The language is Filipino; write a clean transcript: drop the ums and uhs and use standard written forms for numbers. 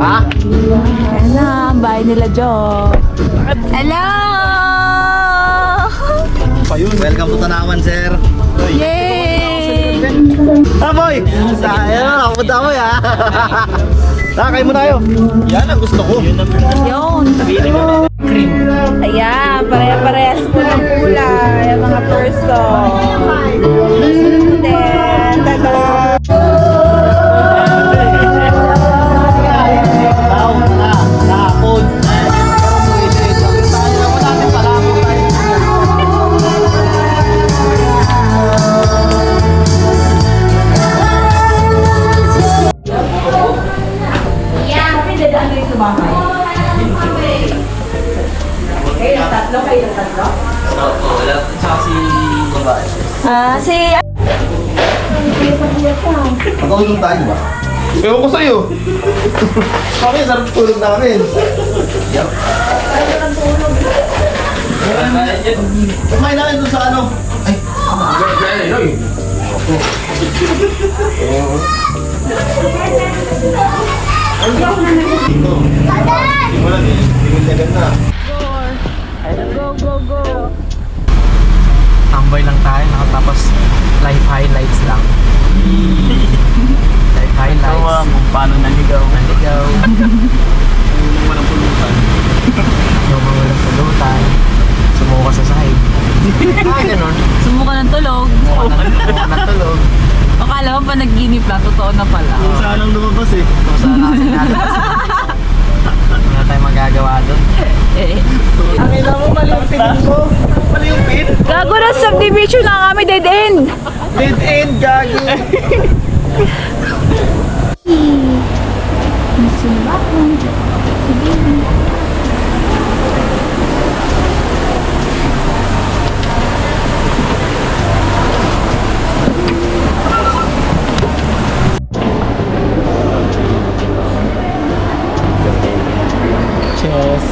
Ha? Ayan na, ang bahay nila Jo. Hello! Welcome to Tanawan, sir. Yay! Boy! Ayun, nakapunta mo ya. Kain mo tayo. Yan ang gusto ko. Yun. Ayan, pare-parehas po ng kulay, ang mga person. Then, tada! Si... Matulog tayo ba? Ewan ko sa'yo. Kami, sarap tulog namin. Yup. Kumain na kayo dun sa ano? Ay. Go! Tambay lang tayo, nakatapos live highlights lang. Live highlights. Kung paano naligaw. Yung walang pulutan. Yung mga walang pulutan. Sumuka sa sahig. Ganun. Sumuka ng tulog. Sumuka ng tulog. Akala mo pa nag-ginip lang, totoo na pala. Kung saan ang lumabas eh. Kung saan natin lalabas. Wala tayong magagawa doon. Ang ina mo, mali yung pin ko. Mali yung pin. Gago na subdivision na kami, dead end. Dead end, gagi. Simbahan. Sige. Cheers.